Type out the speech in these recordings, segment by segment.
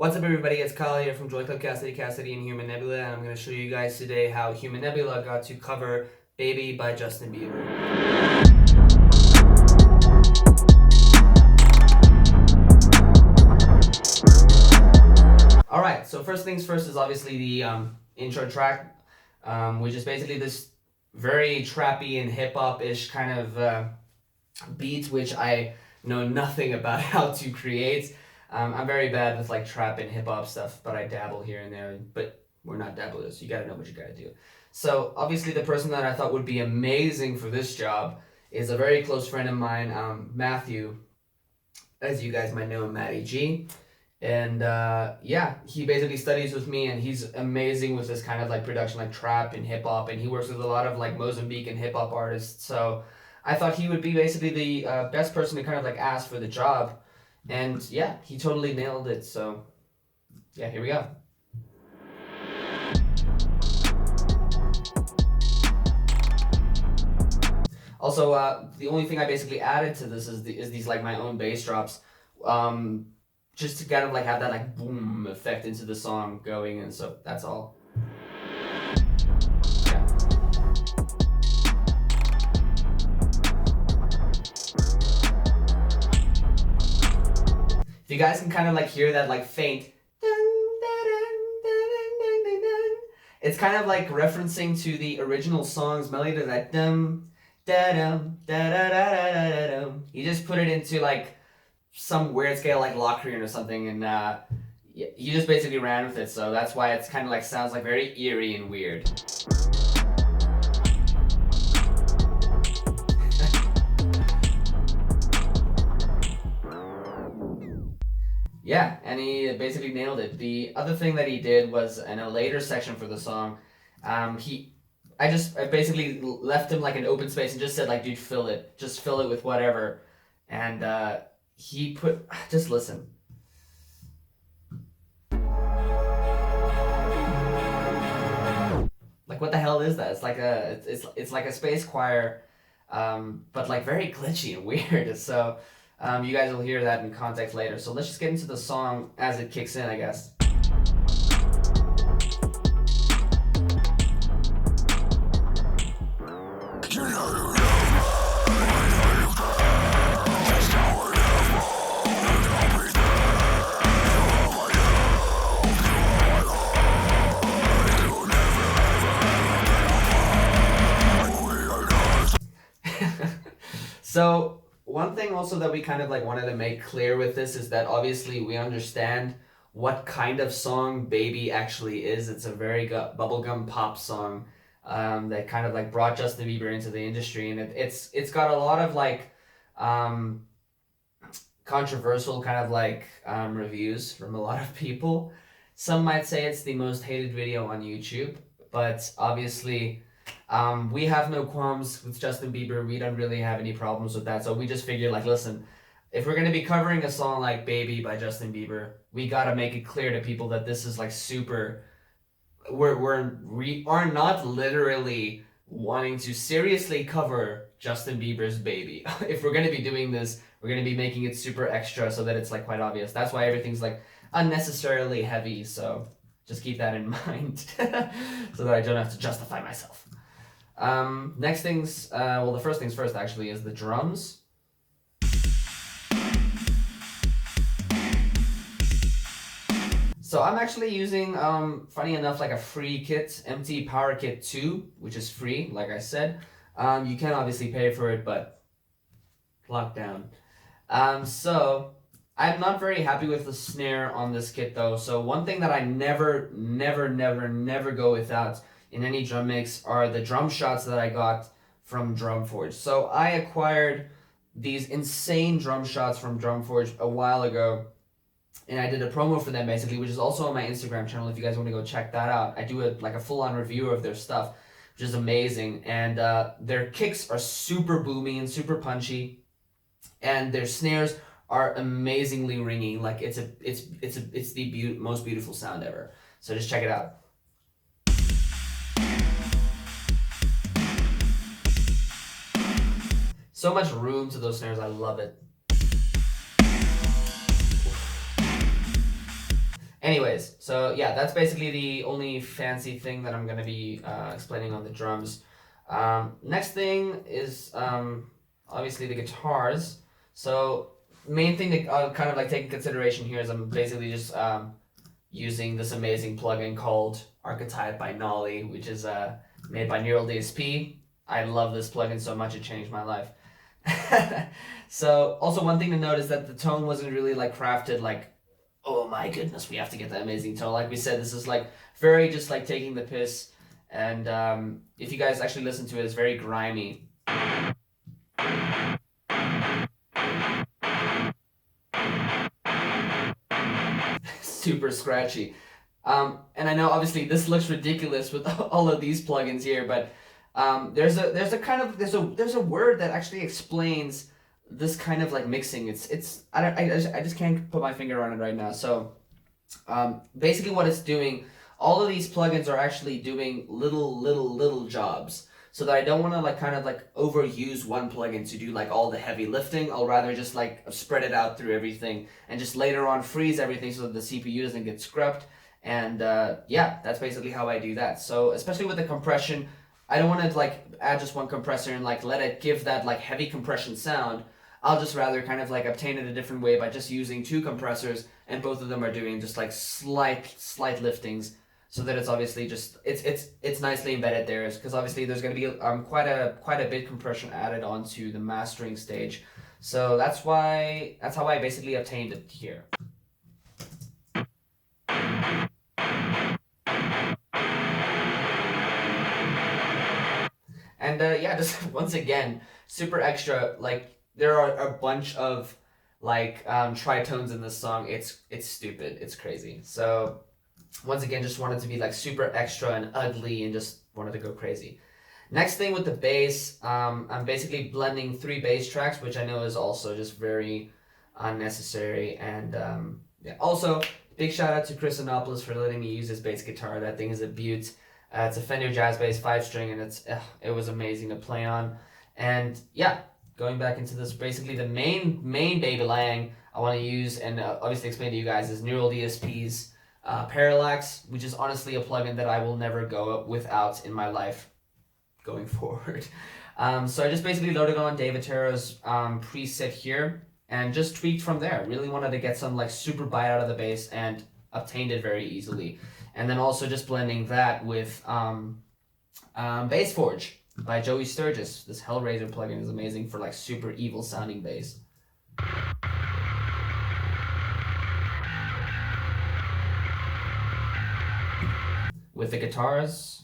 What's up everybody, it's Kyle here from Joy Club Cassidy and Human Nebula, and I'm going to show you guys today how Human Nebula got to cover Baby by Justin Bieber. Alright, so first things first is obviously the intro track, which is basically this very trappy and hip-hop-ish kind of beat, which I know nothing about how to create. I'm very bad with like trap and hip hop stuff, but I dabble here and there. But we're not dabblers. You gotta know what you gotta do. So obviously, the person that I thought would be amazing for this job is a very close friend of mine, Matthew. As you guys might know, Matty G. And yeah, he basically studies with me, and he's amazing with this kind of like production, like trap and hip hop. And he works with a lot of like Mozambican hip hop artists. So I thought he would be basically the best person to kind of like ask for the job. And yeah, he totally nailed it. So yeah, here we go. Also, the only thing I basically added to this is these like my own bass drops, just to kind of like have that like boom effect into the song going, and so that's all. You guys can kind of like hear that like faint, it's kind of like referencing to the original song's melody, to that dum da dum da da da da da dum. You just put it into like some weird scale like Locrian or something, and you just basically ran with it. So that's why it's kind of like sounds like very eerie and weird. Yeah, and he basically nailed it. The other thing that he did was in a later section for the song, I basically left him like an open space and just said like, dude, fill it. Just fill it with whatever. And he put, just listen. Like, what the hell is that? It's like it's like a space choir, but like very glitchy and weird. So you guys will hear that in context later. So let's just get into the song as it kicks in, I guess. So one thing also that we kind of like wanted to make clear with this is that obviously we understand what kind of song Baby actually is. It's a very bubblegum pop song that kind of like brought Justin Bieber into the industry, and it's got a lot of like controversial kind of like reviews from a lot of people. Some might say it's the most hated video on YouTube, but obviously we have no qualms with Justin Bieber. We don't really have any problems with that. So we just figured like, listen, if we're going to be covering a song like Baby by Justin Bieber, we got to make it clear to people that this is like super, we are not literally wanting to seriously cover Justin Bieber's Baby. If we're going to be doing this, we're going to be making it super extra so that it's like quite obvious. That's why everything's like unnecessarily heavy. So just keep that in mind so that I don't have to justify myself. Next things, well, the first things first actually is the drums. So I'm actually using, funny enough, like a free kit, MT-Powerkit 2, which is free, like I said. You can obviously pay for it, but lockdown. So I'm not very happy with the snare on this kit though. So one thing that I never go without in any drum mix are the Drumshots that I got from Drumforge. So I acquired these insane Drumshots from Drumforge a while ago, and I did a promo for them basically, which is also on my Instagram channel if you guys want to go check that out. I do like a full-on review of their stuff, which is amazing, and their kicks are super boomy and super punchy, and their snares are amazingly ringing. Like it's the most beautiful sound ever. So just check it out. So much room to those snares, I love it. Anyways, so yeah, that's basically the only fancy thing that I'm gonna be explaining on the drums. Next thing is obviously the guitars. So main thing to kind of like take in consideration here is I'm basically just using this amazing plugin called Archetype by Nolly, which is made by Neural DSP. I love this plugin so much, it changed my life. So also one thing to note is that the tone wasn't really like crafted like, oh my goodness, we have to get that amazing tone. Like we said, this is like very just like taking the piss. And if you guys actually listen to it, it's very grimy. Super scratchy. And I know obviously this looks ridiculous with all of these plugins here, but there's a word that actually explains this kind of like mixing. I just can't put my finger on it right now. So basically what it's doing, all of these plugins are actually doing little jobs. So that I don't want to like kind of like overuse one plugin to do like all the heavy lifting. I'll rather just like spread it out through everything and just later on freeze everything so that the CPU doesn't get scrubbed. And yeah, that's basically how I do that. So especially with the compression, I don't want to like add just one compressor and like let it give that like heavy compression sound. I'll just rather kind of like obtain it a different way by just using two compressors, and both of them are doing just like slight liftings, so that it's obviously just it's nicely embedded there, because obviously there's going to be quite a bit compression added onto the mastering stage. So that's how I basically obtained it here. And yeah, just once again, super extra. Like there are a bunch of like tritones in this song. It's stupid. It's crazy. So once again, just wanted to be like super extra and ugly and just wanted to go crazy. Next thing with the bass, I'm basically blending 3 bass tracks, which I know is also just very unnecessary. And yeah, also big shout out to Chris Anopoulos for letting me use his bass guitar. That thing is a beaut. It's a Fender Jazz Bass 5-string, and it was amazing to play on. And yeah, going back into this, basically the main baby lang I want to use and obviously explain to you guys is Neural DSP's Parallax, which is honestly a plugin that I will never go without in my life going forward. So I just basically loaded on David Devo's preset here and just tweaked from there. Really wanted to get some like super bite out of the bass and obtained it very easily. And then also just blending that with Bassforge by Joey Sturgis. This Hellraiser plugin is amazing for like super evil sounding bass. With the guitars.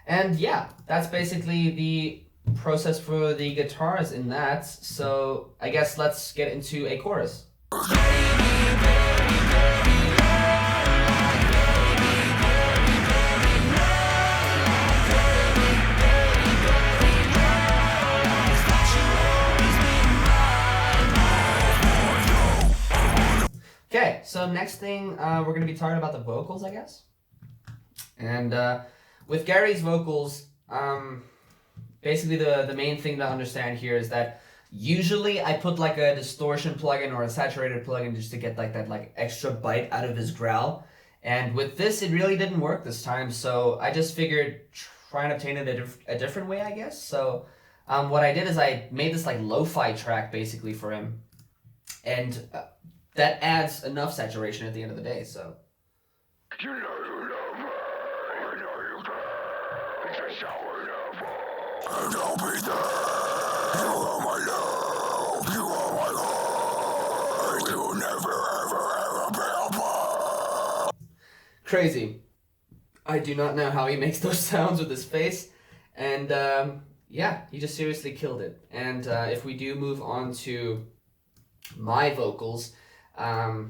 And yeah, that's basically the process for the guitars in that. So I guess let's get into a chorus. Okay, so next thing we're going to be talking about the vocals, I guess. And with Gary's vocals, basically the main thing to understand here is that usually I put like a distortion plugin or a saturated plugin just to get like that like extra bite out of his growl. And with this, it really didn't work this time. So I just figured try and obtain it a different way, I guess. So what I did is I made this like lo-fi track basically for him. And that adds enough saturation at the end of the day, so. You know you love me, you know you care. It's a sour love. And I'll be there. You are my love. You are my heart. You will never, ever be apart. Crazy. I do not know how he makes those sounds with his face. And yeah, he just seriously killed it. And if we do move on to my vocals, I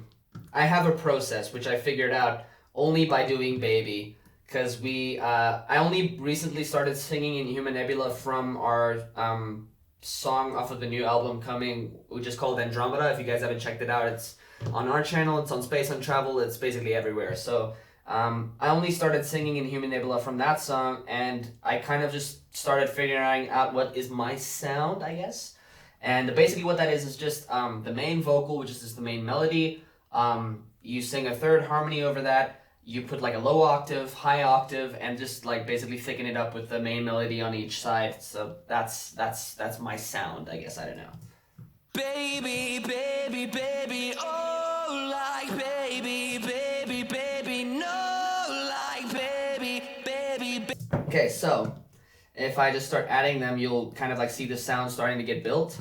have a process which I figured out only by doing Baby, because I only recently started singing in Human Nebula from our song off of the new album coming, which is called Andromeda. If you guys haven't checked it out, it's on our channel, it's on Space and Travel, it's basically everywhere. So I only started singing in Human Nebula from that song, and I kind of just started figuring out what is my sound, I guess. And basically what that is just the main vocal, which is just the main melody. You sing a third harmony over that. You put like a low octave, high octave, and just like basically thicken it up with the main melody on each side. So that's my sound, I guess. I don't know. Baby, baby, baby, oh, like baby, baby, baby, no, like baby, baby, baby. Okay, so if I just start adding them, you'll kind of like see the sound starting to get built.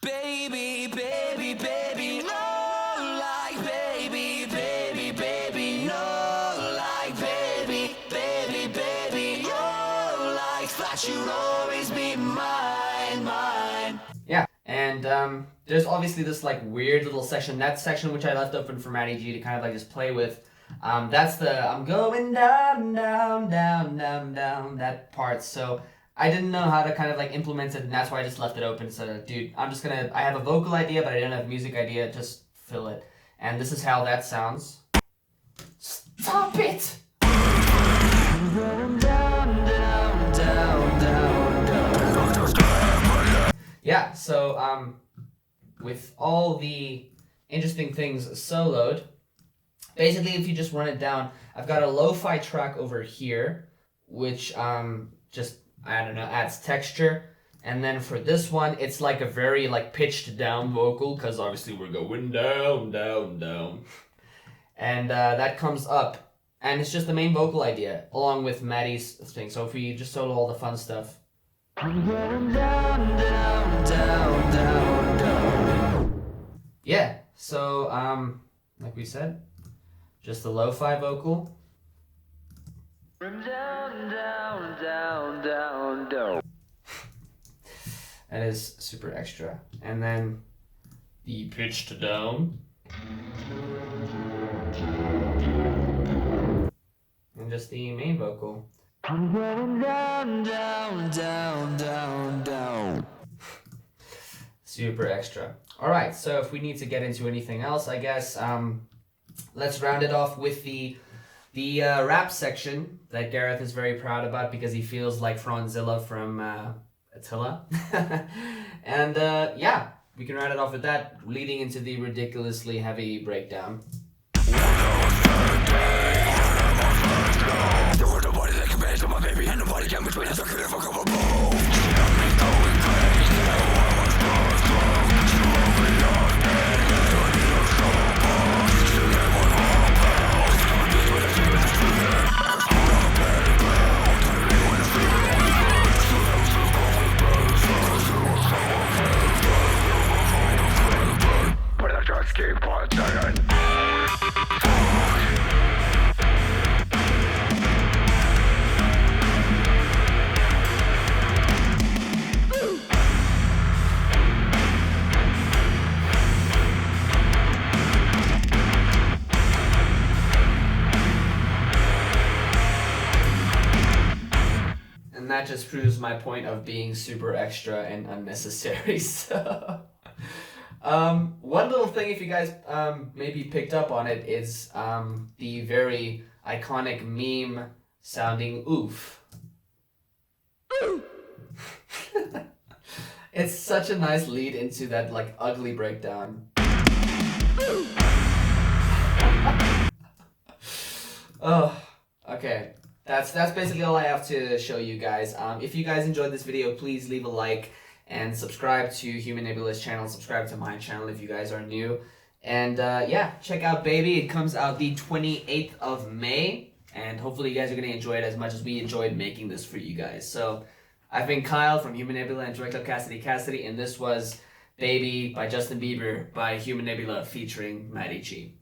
Baby, baby, baby, no, like baby, baby, baby, no, like baby, baby, baby, oh, like that should always be mine, mine. Yeah, and there's obviously this like weird little section, that section which I left open for Matty G to kind of like just play with. That's the I'm going down, down, down, down, down, that part. So I didn't know how to kind of like implement it, and that's why I just left it open. So dude, I have a vocal idea, but I don't have a music idea, just fill it. And this is how that sounds. Stop it! Down, down, down, down, down. Yeah, so with all the interesting things soloed, basically if you just run it down, I've got a lo-fi track over here, which just, I don't know, adds texture. And then for this one, it's like a very like pitched down vocal, because obviously we're going down, down, down. And that comes up, and it's just the main vocal idea, along with Matty's thing. So if we just solo all the fun stuff. I'm going down, down, down, down, down. Yeah, so like we said, just the lo-fi vocal. Down, down, down, down, down. That is super extra. And then the pitched down. And just the main vocal. I'm going down, down, down, down, down. Super extra. Alright, so if we need to get into anything else, I guess, let's round it off with the rap section that Gareth is very proud about, because he feels like Franzilla from Attila. And yeah, we can round it off with that, leading into the ridiculously heavy breakdown. Nobody that compares to my baby, and nobody can between us. I couldn't fuck up a bow. Keep on singing. And that just proves my point of being super extra and unnecessary. So one little thing, if you guys maybe picked up on it, is the very iconic meme sounding oof. It's such a nice lead into that like ugly breakdown. Oh, okay. That's basically all I have to show you guys. If you guys enjoyed this video, please leave a like and subscribe to Human Nebula's channel. Subscribe to my channel if you guys are new. And yeah, check out Baby. It comes out the 28th of May. And hopefully you guys are going to enjoy it as much as we enjoyed making this for you guys. So I've been Kyle from Human Nebula and Director Cassidy, and this was Baby by Justin Bieber by Human Nebula featuring Matty G.